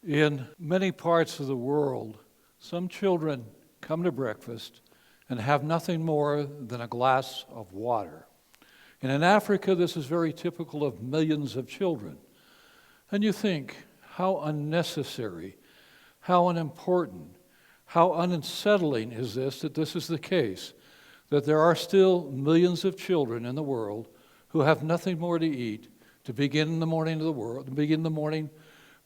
In many parts of the world, some children come to breakfast and have nothing more than a glass of water. And in Africa, this is very typical of millions of children. And you think, how unnecessary, how unimportant, how unsettling is this that this is the case, that there are still millions of children in the world who have nothing more to eat to begin the morning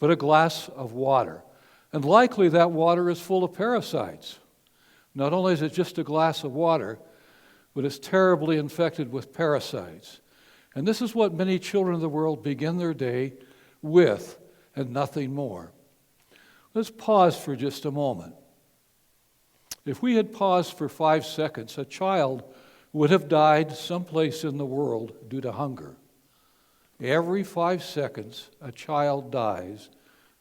but a glass of water. And likely that water is full of parasites. Not only is it just a glass of water, but it's terribly infected with parasites. And this is what many children of the world begin their day with, and nothing more. Let's pause for just a moment. If we had paused for 5 seconds, a child would have died someplace in the world due to hunger. Every 5 seconds, a child dies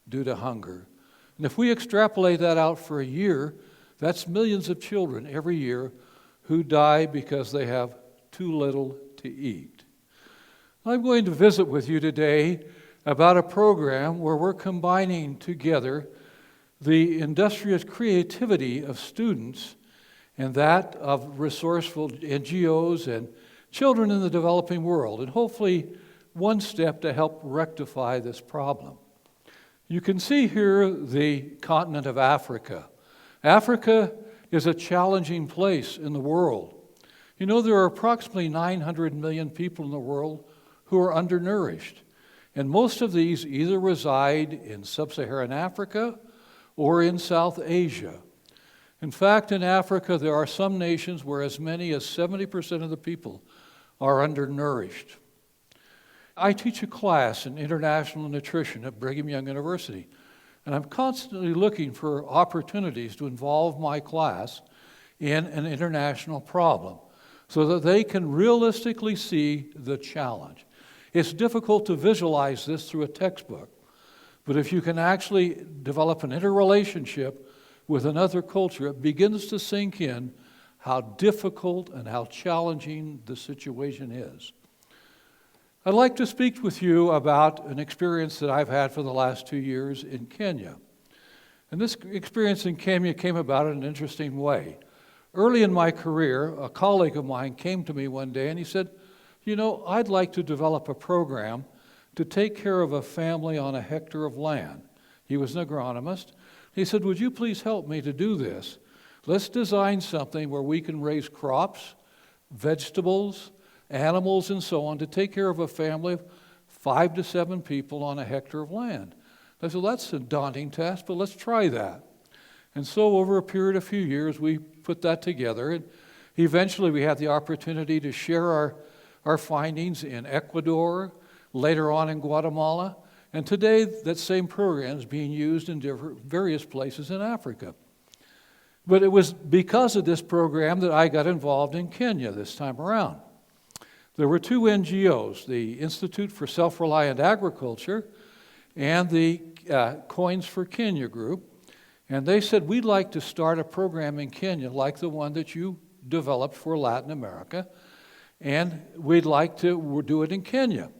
due to hunger. And if we extrapolate that out for a year, that's millions of children every year who die because they have too little to eat. I'm going to visit with you today about a program where we're combining together the industrious creativity of students and that of resourceful NGOs and children in the developing world, and hopefully one step to help rectify this problem. You can see here the continent of Africa. Africa is a challenging place in the world. You know, there are approximately 900 million people in the world who are undernourished, and most of these either reside in sub-Saharan Africa or in South Asia. In fact, in Africa, there are some nations where as many as 70% of the people are undernourished. I teach a class in international nutrition at Brigham Young University, and I'm constantly looking for opportunities to involve my class in an international problem so that they can realistically see the challenge. It's difficult to visualize this through a textbook, but if you can actually develop an interrelationship with another culture, it begins to sink in how difficult and how challenging the situation is. I'd like to speak with you about an experience that I've had for the last 2 years in Kenya. And this experience in Kenya came about in an interesting way. Early in my career, a colleague of mine came to me one day and he said, you know, I'd like to develop a program to take care of a family on a hectare of land. He was an agronomist. He said, would you please help me to do this? Let's design something where we can raise crops, vegetables, animals, and so on to take care of a family of 5 to 7 people on a hectare of land. I said, well, that's a daunting task, but let's try that. And so over a period of a few years, we put that together, and eventually we had the opportunity to share our findings in Ecuador, later on in Guatemala, and today that same program is being used in various places in Africa. But it was because of this program that I got involved in Kenya this time around. There were 2 NGOs, the Institute for Self-Reliant Agriculture and the Coins for Kenya group, and they said, we'd like to start a program in Kenya like the one that you developed for Latin America, and we'd like to do it in Kenya.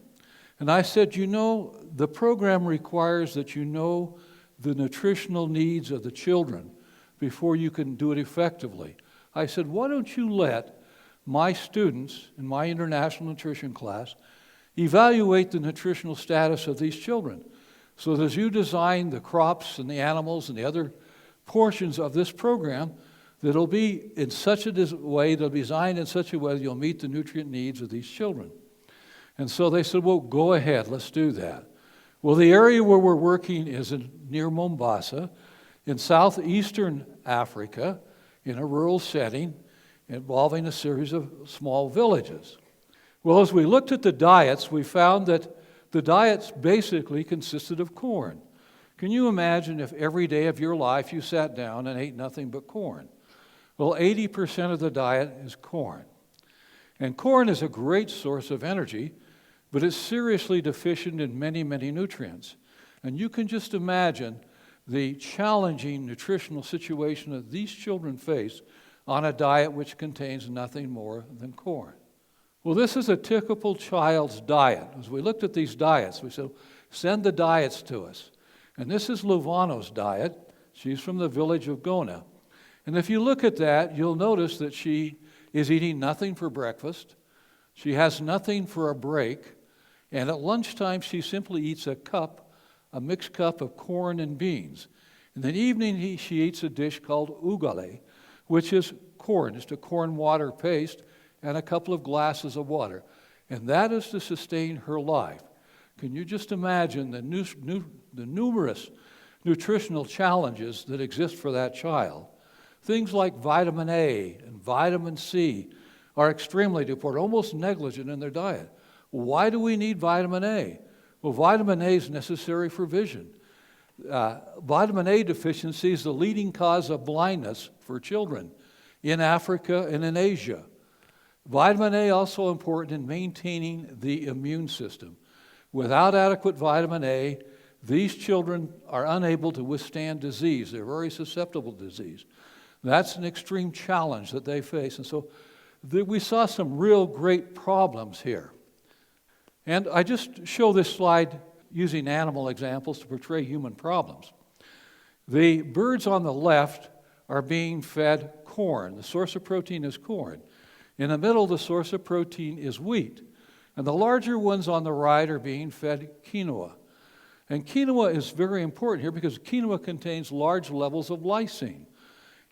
And I said, you know, the program requires that you know the nutritional needs of the children before you can do it effectively. I said, why don't you let my students in my international nutrition class evaluate the nutritional status of these children so that as you design the crops and the animals and the other portions of this program, that it'll be in such a way, they'll be designed in such a way that you'll meet the nutrient needs of these children. And so they said, well, go ahead, let's do that. Well, the area where we're working is near Mombasa, in southeastern Africa, in a rural setting, involving a series of small villages. Well, as we looked at the diets, we found that the diets basically consisted of corn. Can you imagine if every day of your life you sat down and ate nothing but corn? Well, 80% of the diet is corn. And corn is a great source of energy, but it's seriously deficient in many, many nutrients. And you can just imagine the challenging nutritional situation that these children face on a diet which contains nothing more than corn. Well, this is a typical child's diet. As we looked at these diets, we said, send the diets to us. And this is Lovano's diet. She's from the village of Gona. And if you look at that, you'll notice that she is eating nothing for breakfast. She has nothing for a break. And at lunchtime, she simply eats a mixed cup of corn and beans. And then evening, she eats a dish called ugale, which is corn, just a corn water paste, and a couple of glasses of water. And that is to sustain her life. Can you just imagine the numerous nutritional challenges that exist for that child? Things like vitamin A and vitamin C are extremely important, almost negligent in their diet. Why do we need vitamin A? Well, vitamin A is necessary for vision. Vitamin A deficiency is the leading cause of blindness for children in Africa and in Asia. Vitamin A also important in maintaining the immune system. Without adequate vitamin A, these children are unable to withstand disease. They're very susceptible to disease. That's an extreme challenge that they face. And so we saw some real great problems here. And I just show this slide using animal examples to portray human problems. The birds on the left are being fed corn. The source of protein is corn. In the middle, the source of protein is wheat. And the larger ones on the right are being fed quinoa. And quinoa is very important here because quinoa contains large levels of lysine.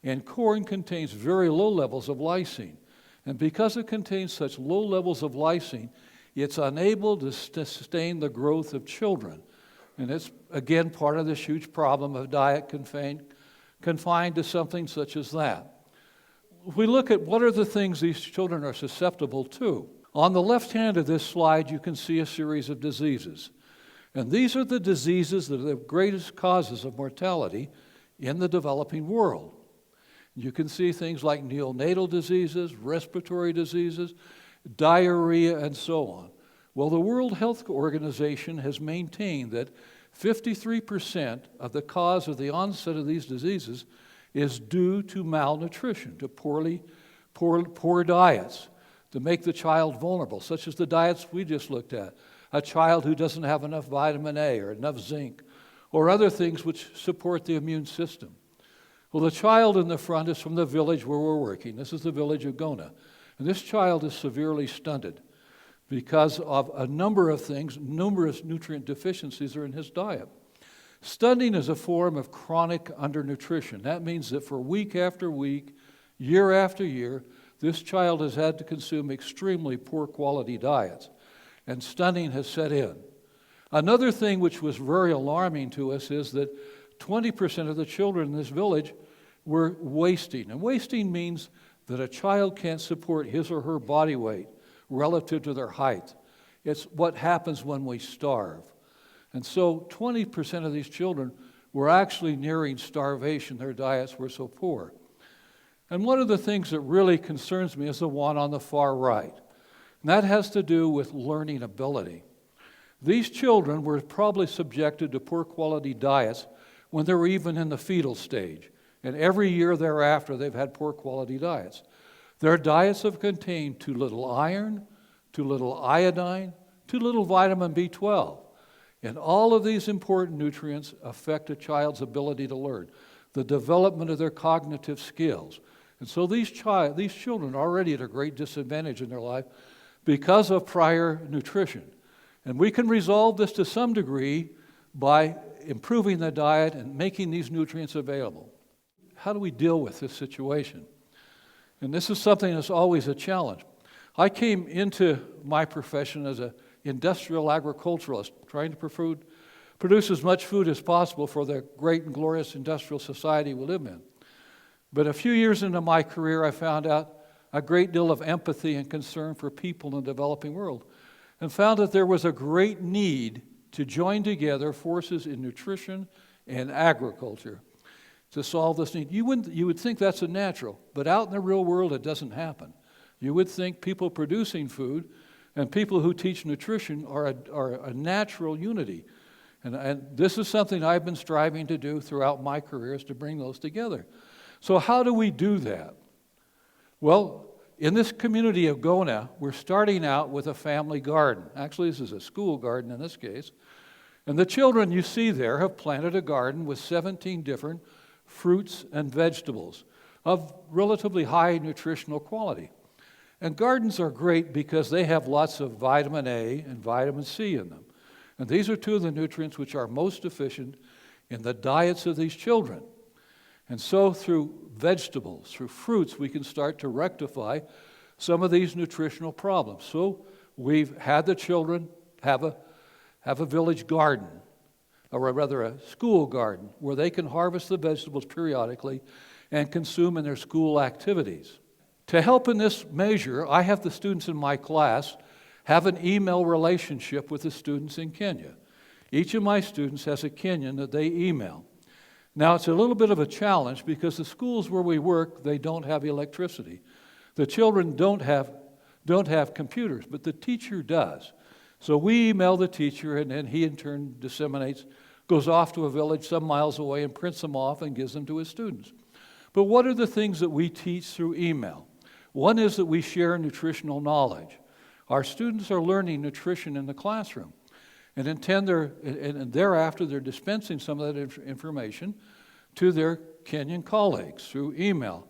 And corn contains very low levels of lysine. And because it contains such low levels of lysine, it's unable to sustain the growth of children. And it's, again, part of this huge problem of diet confined to something such as that. If we look at what are the things these children are susceptible to, on the left hand of this slide, you can see a series of diseases. And these are the diseases that are the greatest causes of mortality in the developing world. You can see things like neonatal diseases, respiratory diseases, diarrhea, and so on. Well, the World Health Organization has maintained that 53% of the cause of the onset of these diseases is due to malnutrition, to poor diets, to make the child vulnerable, such as the diets we just looked at. A child who doesn't have enough vitamin A or enough zinc, or other things which support the immune system. Well, the child in the front is from the village where we're working. This is the village of Gona. And this child is severely stunted because of a number of things. Numerous nutrient deficiencies are in his diet. Stunting is a form of chronic undernutrition. That means that for week after week, year after year, this child has had to consume extremely poor quality diets, and stunting has set in. Another thing which was very alarming to us is that 20% of the children in this village were wasting. And wasting means that a child can't support his or her body weight relative to their height. It's what happens when we starve. And so 20% of these children were actually nearing starvation. Their diets were so poor. And one of the things that really concerns me is the one on the far right. And that has to do with learning ability. These children were probably subjected to poor quality diets when they were even in the fetal stage. And every year thereafter, they've had poor quality diets. Their diets have contained too little iron, too little iodine, too little vitamin B12. And all of these important nutrients affect a child's ability to learn, the development of their cognitive skills. And so these children are already at a great disadvantage in their life because of prior nutrition. And we can resolve this to some degree by improving the diet and making these nutrients available. How do we deal with this situation? And this is something that's always a challenge. I came into my profession as an industrial agriculturalist, trying to produce as much food as possible for the great and glorious industrial society we live in. But a few years into my career, I found out a great deal of empathy and concern for people in the developing world, and found that there was a great need to join together forces in nutrition and agriculture to solve this need. You would think that's a natural, but out in the real world, it doesn't happen. You would think people producing food and people who teach nutrition are a natural unity. And this is something I've been striving to do throughout my career, is to bring those together. So how do we do that? Well, in this community of Gona, we're starting out with a family garden. Actually, this is a school garden in this case. And the children you see there have planted a garden with 17 different fruits and vegetables of relatively high nutritional quality. And gardens are great because they have lots of vitamin A and vitamin C in them. And these are two of the nutrients which are most deficient in the diets of these children. And so through vegetables, through fruits, we can start to rectify some of these nutritional problems. So we've had the children have a village garden, or rather a school garden, where they can harvest the vegetables periodically and consume in their school activities. To help in this measure, I have the students in my class have an email relationship with the students in Kenya. Each of my students has a Kenyan that they email. Now, it's a little bit of a challenge because the schools where we work, they don't have electricity. The children don't have computers, but the teacher does. So we email the teacher, and then he in turn goes off to a village some miles away and prints them off and gives them to his students. But what are the things that we teach through email? One is that we share nutritional knowledge. Our students are learning nutrition in the classroom. And thereafter, they're dispensing some of that information to their Kenyan colleagues through email.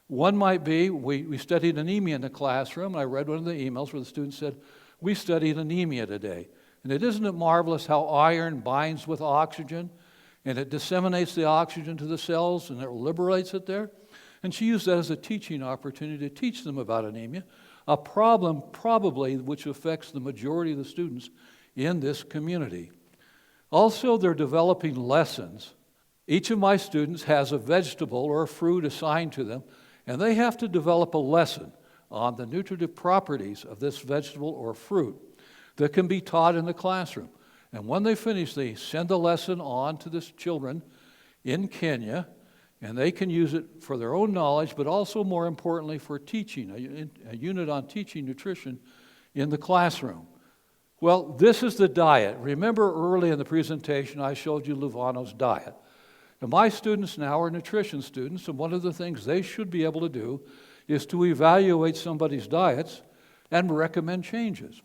One might be, we studied anemia in the classroom, and I read one of the emails where the student said, we studied anemia today. And isn't it marvelous how iron binds with oxygen, and it disseminates the oxygen to the cells, and it liberates it there? And she used that as a teaching opportunity to teach them about anemia, a problem probably which affects the majority of the students in this community. Also, they're developing lessons. Each of my students has a vegetable or a fruit assigned to them, and they have to develop a lesson on the nutritive properties of this vegetable or fruit that can be taught in the classroom. And when they finish, they send the lesson on to the children in Kenya, and they can use it for their own knowledge, but also more importantly for teaching, a unit on teaching nutrition in the classroom. Well, this is the diet. Remember early in the presentation I showed you Luvano's diet. And my students now are nutrition students, and one of the things they should be able to do is to evaluate somebody's diets and recommend changes.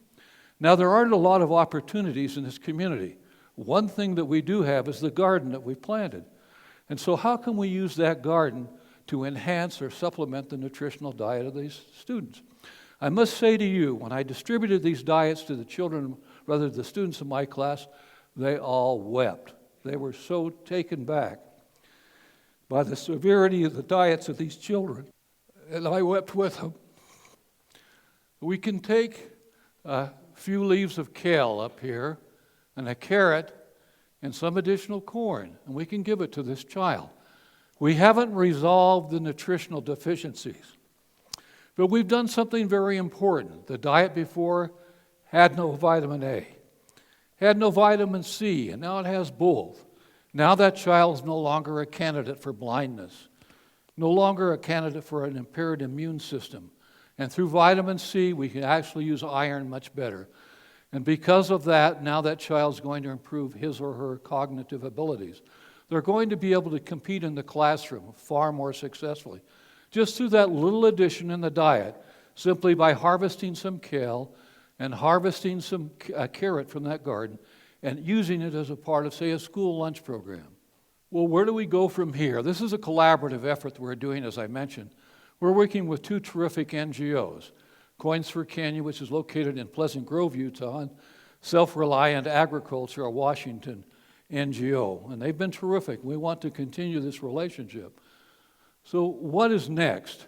Now, there aren't a lot of opportunities in this community. One thing that we do have is the garden that we've planted. And so how can we use that garden to enhance or supplement the nutritional diet of these students? I must say to you, when I distributed these diets to the children, rather the students in my class, they all wept. They were so taken back by the severity of the diets of these children, and I wept with them. We can take a few leaves of kale up here and a carrot and some additional corn, and we can give it to this child. We haven't resolved the nutritional deficiencies, but we've done something very important. The diet before had no vitamin A, had no vitamin C, and now it has both. Now that child is no longer a candidate for blindness, no longer a candidate for an impaired immune system. And through vitamin C, we can actually use iron much better. And because of that, now that child's going to improve his or her cognitive abilities. They're going to be able to compete in the classroom far more successfully, just through that little addition in the diet, simply by harvesting some kale and harvesting some carrot from that garden and using it as a part of, say, a school lunch program. Well, where do we go from here? This is a collaborative effort that we're doing, as I mentioned. We're working with two terrific NGOs, Coins for Kenya, which is located in Pleasant Grove, Utah, and Self-Reliant Agriculture, a Washington NGO. And they've been terrific. We want to continue this relationship. So what is next?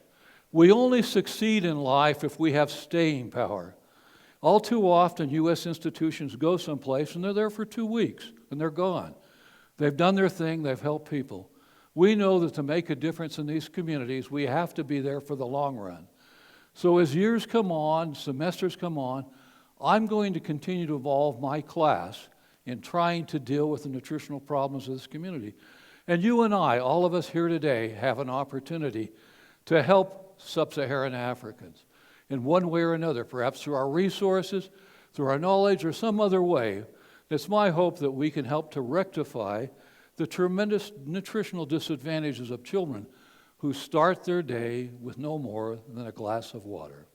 We only succeed in life if we have staying power. All too often, U.S. institutions go someplace and they're there for 2 weeks and they're gone. They've done their thing, they've helped people. We know that to make a difference in these communities, we have to be there for the long run. So as years come on, semesters come on, I'm going to continue to evolve my class in trying to deal with the nutritional problems of this community. And you and I, all of us here today, have an opportunity to help sub-Saharan Africans in one way or another, perhaps through our resources, through our knowledge, or some other way. It's my hope that we can help to rectify the tremendous nutritional disadvantages of children who start their day with no more than a glass of water.